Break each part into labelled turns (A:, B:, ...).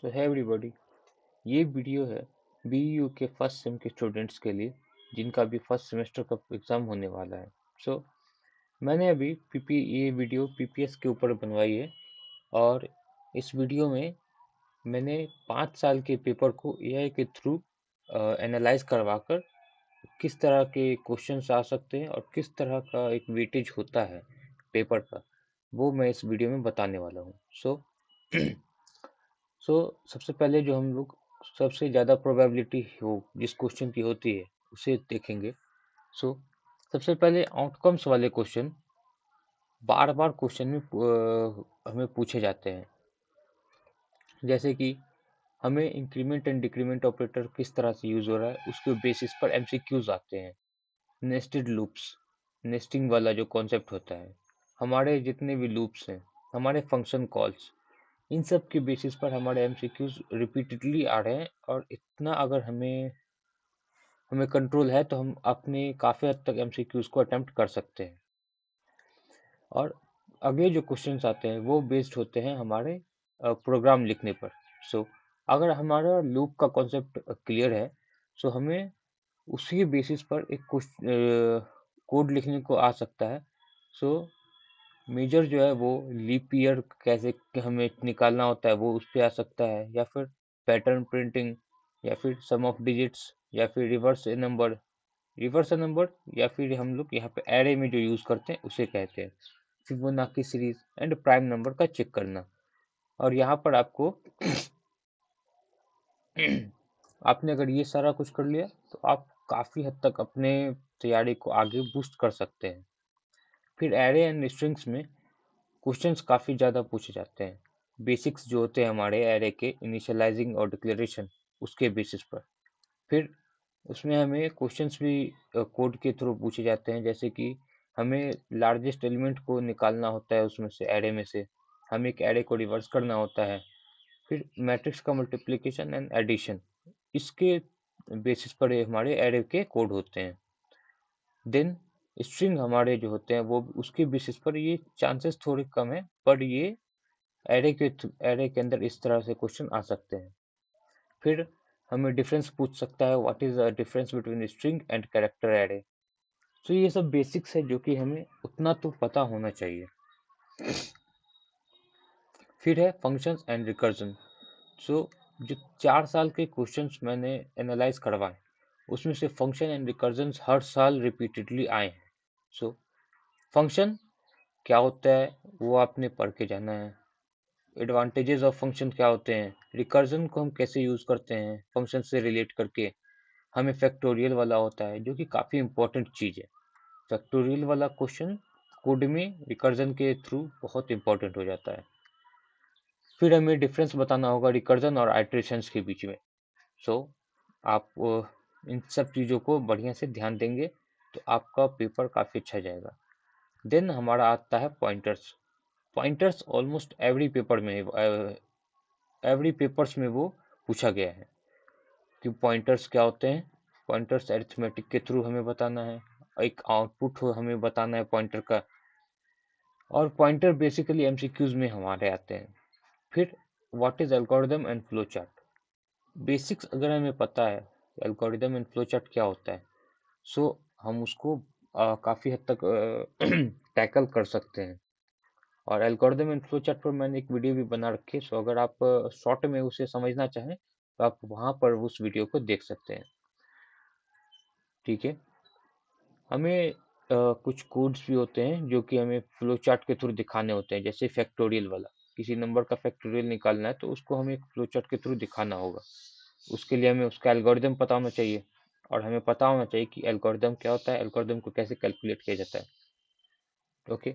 A: सो है एवरीबॉडी, ये वीडियो है बीयू के फर्स्ट सेम के स्टूडेंट्स के लिए जिनका अभी फर्स्ट सेमेस्टर का एग्ज़ाम होने वाला है। मैंने अभी ये वीडियो पीपीएस के ऊपर बनवाई है और इस वीडियो में मैंने 5 साल के पेपर को एआई के थ्रू एनालाइज करवाकर किस तरह के क्वेश्चंस आ सकते हैं और किस तरह का एक वेटेज होता है पेपर का, वो मैं इस वीडियो में बताने वाला हूँ। सबसे पहले जो हम लोग सबसे ज़्यादा प्रोबेबिलिटी हो जिस क्वेश्चन की होती है उसे देखेंगे। सो सबसे पहले आउटकम्स वाले क्वेश्चन बार बार क्वेश्चन में हमें पूछे जाते हैं, जैसे कि हमें इंक्रीमेंट एंड डिक्रीमेंट ऑपरेटर किस तरह से यूज हो रहा है उसके बेसिस पर एमसीक्यूज आते हैं। नेस्टेड लूप्स, नेस्टिंग वाला जो कॉन्सेप्ट होता है, हमारे जितने भी लूप्स हैं, हमारे फंक्शन कॉल्स, इन सब के बेसिस पर हमारे एमसीक्यूज रिपीटेडली आ रहे हैं और इतना अगर हमें हमें कंट्रोल है तो हम अपने काफ़ी हद तक एमसीक्यूज को अटेम्प्ट कर सकते हैं। और अगले जो क्वेश्चंस आते हैं वो बेस्ड होते हैं हमारे प्रोग्राम लिखने पर। अगर हमारा लूप का कॉन्सेप्ट क्लियर है हमें उसी बेसिस पर एक कोड लिखने को आ सकता है। मेजर जो है वो लीप ईयर कैसे हमें निकालना होता है वो उस पर आ सकता है, या फिर पैटर्न प्रिंटिंग, या फिर सम ऑफ डिजिट्स, या फिर रिवर्स ए नंबर, या फिर हम लोग यहाँ पे एरे में जो यूज करते हैं उसे कहते हैं Fibonacci series and prime number का चेक करना। और यहाँ पर आपको आपने अगर ये सारा कुछ कर लिया तो आप काफी हद तक अपने तैयारी को आगे बूस्ट कर सकते हैं। फिर एरे एंड स्ट्रिंग्स में क्वेश्चंस काफी ज्यादा पूछे जाते हैं, बेसिक्स जो होते हैं हमारे एरे के इनिशियलाइजिंग और डिक्लेरेशन उसके बेसिस पर। फिर उसमें हमें क्वेश्चंस भी कोड के थ्रू पूछे जाते हैं, जैसे कि हमें लार्जेस्ट एलिमेंट को निकालना होता है उसमें से, एरे में से हमें एक एरे को रिवर्स करना होता है। फिर मैट्रिक्स का मल्टीप्लिकेशन एंड एडिशन, इसके बेसिस पर ये हमारे एरे के कोड होते हैं। देन स्ट्रिंग हमारे जो होते हैं वो उसके बेसिस पर, ये चांसेस थोड़े कम है पर ये एरे के अंदर इस तरह से क्वेश्चन आ सकते हैं। फिर हमें डिफरेंस पूछ सकता है, what is the difference between string and character array. ये सब बेसिक्स है जो कि हमें उतना तो पता होना चाहिए। फिर है फंक्शंस एंड रिकर्जन। जो 4 साल के क्वेश्चंस मैंने एनालाइज करवाए उसमें से फंक्शन एंड रिकर्जन हर साल रिपीटेडली आए हैं। फंक्शन क्या होता है वो आपने पढ़ के जाना है। एडवांटेजेस ऑफ फंक्शन क्या होते हैं, रिकर्जन को हम कैसे यूज करते हैं फंक्शन से रिलेट करके। हमें फैक्टोरियल वाला होता है जो कि काफी इंपॉर्टेंट चीज है। फैक्टोरियल वाला क्वेश्चन कोड में रिकर्जन के थ्रू बहुत इंपॉर्टेंट हो जाता है। फिर हमें डिफरेंस बताना होगा रिकर्जन और आइटरेशंस के बीच में। आप इन सब चीज़ों को बढ़िया से ध्यान देंगे तो आपका पेपर काफ़ी अच्छा जाएगा। देन हमारा आता है pointers. Pointers almost every papers में वो पूछा गया है कि पॉइंटर्स क्या होते हैं। पॉइंटर्स अरिथमेटिक के थ्रू हमें बताना है, एक आउटपुट हमें बताना है पॉइंटर का, और पॉइंटर बेसिकली एमसीक्यूज में हमारे आते हैं। फिर what is algorithm and flow chart. Basics अगर हमें पता है एल्गोरिदम एंड फ्लो चार्ट क्या होता है हम उसको काफ़ी हद तक टैकल कर सकते हैं। और एल्गोरिदम एंड फ्लो चार्ट पर मैंने एक वीडियो भी बना रखी है, अगर आप शॉर्ट में उसे समझना चाहें तो आप वहाँ पर उस वीडियो को देख सकते हैं। ठीक है, हमें कुछ कोड्स भी होते हैं जो कि हमें फ्लो चार्ट के थ्रू दिखाने होते हैं, जैसे फैक्टोरियल वाला, किसी नंबर का फैक्टोरियल निकालना है तो उसको हमें एक फ्लो चार्ट के थ्रू दिखाना होगा। उसके लिए हमें उसका एल्गोरिदम पता होना चाहिए और हमें पता होना चाहिए कि एल्गोरिदम क्या होता है, एल्गोरिदम को कैसे कैलकुलेट किया जाता है। ओके,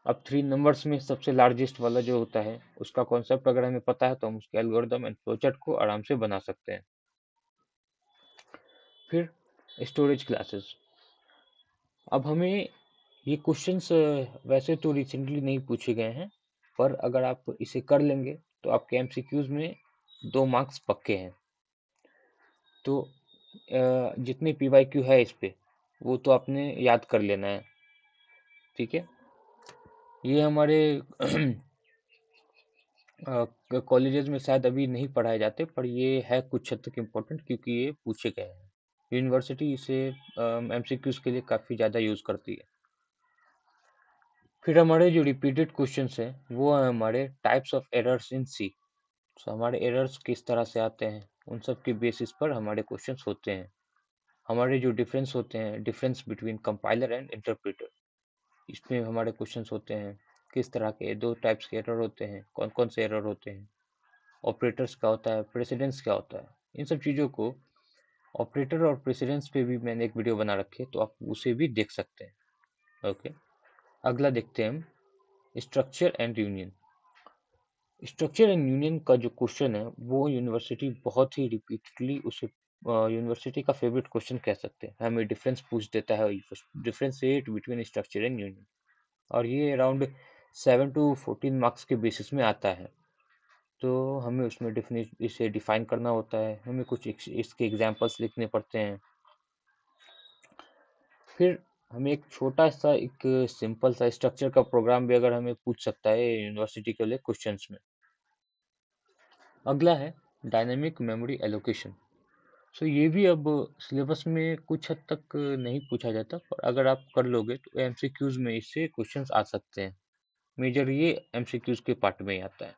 A: अब 3 नंबर्स में सबसे लार्जेस्ट वाला जो होता है उसका कॉन्सेप्ट अगर हमें पता है तो हम उसके एल्गोरिदम एंड फ्लोचार्ट को आराम से बना सकते हैं। फिर स्टोरेज क्लासेस। अब हमें ये क्वेश्चंस वैसे तो रिसेंटली नहीं पूछे गए हैं, पर अगर आप इसे कर लेंगे तो आपके एमसीक्यूज में 2 मार्क्स पक्के हैं। तो जितने पीवाईक्यू है इस पे वो तो आपने याद कर लेना है। ठीक है, ये हमारे कॉलेजेस में शायद अभी नहीं पढ़ाए जाते, पर ये है कुछ हद तक इम्पोर्टेंट क्योंकि ये पूछे गए हैं। यूनिवर्सिटी इसे एमसीक्यूज के लिए काफ़ी ज़्यादा यूज़ करती है। फिर हमारे जो रिपीटेड क्वेश्चंस हैं वो है हमारे टाइप्स ऑफ एरर्स इन सी। तो हमारे एरर्स किस तरह से आते हैं, उन सब के बेसिस पर हमारे क्वेश्चंस होते हैं। हमारे जो डिफरेंस होते हैं, difference between compiler and interpreter, इसमें हमारे क्वेश्चंस होते हैं। किस तरह के दो टाइप्स के एरर होते हैं, कौन कौन से एरर होते हैं, ऑपरेटर्स क्या होता है, प्रेसिडेंस क्या होता है, इन सब चीज़ों को। ऑपरेटर और प्रेसिडेंस पे भी मैंने एक वीडियो बना रखी है, तो आप उसे भी देख सकते हैं। ओके, अगला देखते हैं हम structure and union. Structure and union का जो क्वेश्चन है वो यूनिवर्सिटी बहुत ही रिपीटेडली उसे यूनिवर्सिटी का फेवरेट क्वेश्चन कह सकते हैं। हमें डिफरेंस पूछ देता है, differentiate between structure and union, और ये अराउंड 7 to 14 मार्क्स के बेसिस में आता है। तो हमें उसमें इसे डिफाइन करना होता है, हमें कुछ इसके एग्जांपल्स लिखने पड़ते हैं। फिर हमें एक छोटा सा एक सिंपल सा स्ट्रक्चर का प्रोग्राम भी अगर हमें पूछ सकता है यूनिवर्सिटी के लिए क्वेश्चंस में। अगला है डायनेमिक मेमोरी एलोकेशन। सो ये भी अब सिलेबस में कुछ हद तक नहीं पूछा जाता, पर अगर आप कर लोगे तो एमसीक्यूज में इससे क्वेश्चंस आ सकते हैं। मेजर ये एमसीक्यूज के पार्ट में ही आता है।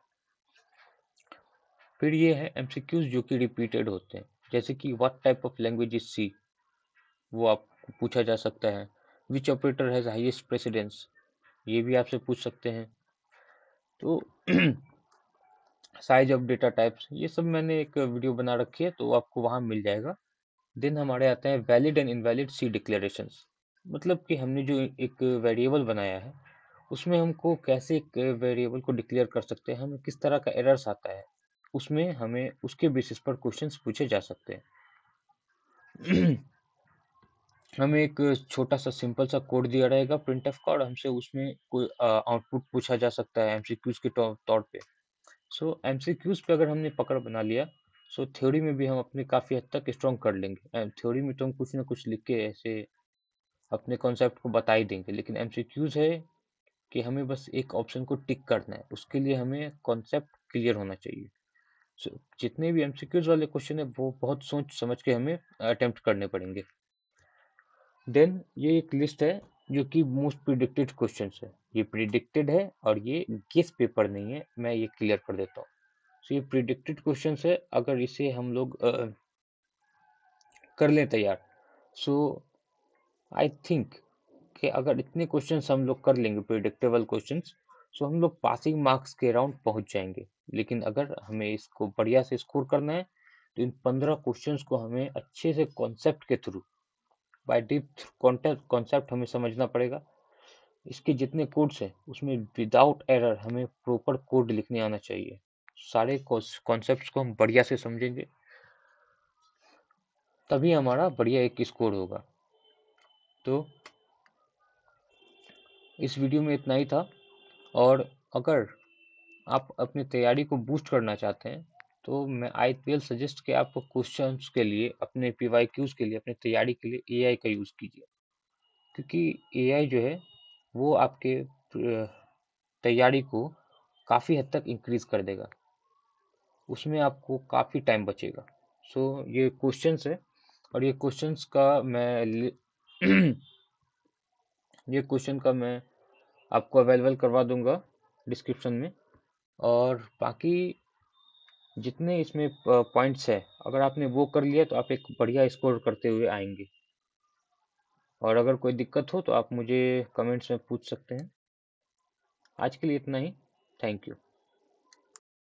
A: फिर ये है एमसीक्यूज जो कि रिपीटेड होते हैं, जैसे कि what type of language is C, वो आपको पूछा जा सकता है। Which operator has highest precedence, ये भी आपसे पूछ सकते हैं। तो साइज ऑफ डेटा टाइप्स, ये सब मैंने एक वीडियो बना रखी है, तो आपको वहां मिल जाएगा। देन हमारे आते हैं valid and invalid C declarations. मतलब कि हमने जो एक वेरिएबल बनाया है उसमें हमको कैसे एक वेरिएबल को डिक्लेयर कर सकते हैं, हमें किस तरह का एरर्स आता है, उसमें हमें उसके बेसिस पर क्वेश्चंस पूछे जा सकते हैं। हमें एक छोटा सा सिंपल सा कोड दिया रहेगा प्रिंटफ का, और हमसे उसमें कोई आउटपुट पूछा जा सकता है एमसीक्यूज के तौर पे। सो एमसीक्यूज पे अगर हमने पकड़ बना लिया, सो थ्योरी में भी हम अपने काफ़ी हद तक स्ट्रॉन्ग कर लेंगे। थ्योरी में तो हम कुछ ना कुछ लिख के ऐसे अपने कॉन्सेप्ट को बता ही देंगे, लेकिन एमसीक्यूज है कि हमें बस एक ऑप्शन को टिक करना है, उसके लिए हमें कॉन्सेप्ट क्लियर होना चाहिए। सो जितने भी एमसीक्यूज वाले क्वेश्चन है वो बहुत सोच समझ के हमें अटेम्प्ट करने पड़ेंगे। देन ये एक लिस्ट है जो कि मोस्ट प्रिडिक्टेड क्वेश्चंस है। ये प्रिडिक्टेड है और ये गेस पेपर नहीं है, मैं ये क्लियर कर देता हूँ। सो ये प्रिडिक्टेड क्वेश्चंस है, अगर इसे हम लोग कर लें तैयार, सो आई थिंक कि अगर इतने क्वेश्चंस हम लोग कर लेंगे प्रिडिक्टेबल क्वेश्चंस, सो हम लोग पासिंग मार्क्स के अराउंड पहुंच जाएंगे। लेकिन अगर हमें इसको बढ़िया से स्कोर करना है तो इन 15 क्वेश्चंस को हमें अच्छे से कॉन्सेप्ट के थ्रू, बाय डीप कॉन्सेप्ट हमें समझना पड़ेगा। इसके जितने कोड्स हैं उसमें विदाउट एरर हमें प्रॉपर कोड लिखने आना चाहिए। सारे कॉन्सेप्ट्स को हम बढ़िया से समझेंगे, तभी हमारा बढ़िया एक स्कोर होगा। तो इस वीडियो में इतना ही था, और अगर आप अपनी तैयारी को बूस्ट करना चाहते हैं तो मैं आई विल सजेस्ट कि आप क्वेश्चंस के लिए, अपने पीवाईक्यूज के लिए, अपनी तैयारी के लिए एआई का यूज़ कीजिए। क्योंकि एआई जो है वो आपके तैयारी को काफ़ी हद तक इंक्रीज कर देगा, उसमें आपको काफ़ी टाइम बचेगा। सो ये क्वेश्चंस है, और ये क्वेश्चंस का मैं ये क्वेश्चन का मैं आपको अवेलेबल करवा दूंगा डिस्क्रिप्शन में। और बाकी जितने इसमें पॉइंट्स है, अगर आपने वो कर लिया तो आप एक बढ़िया स्कोर करते हुए आएंगे। और अगर कोई दिक्कत हो तो आप मुझे कमेंट्स में पूछ सकते हैं। आज के लिए इतना ही। Thank you.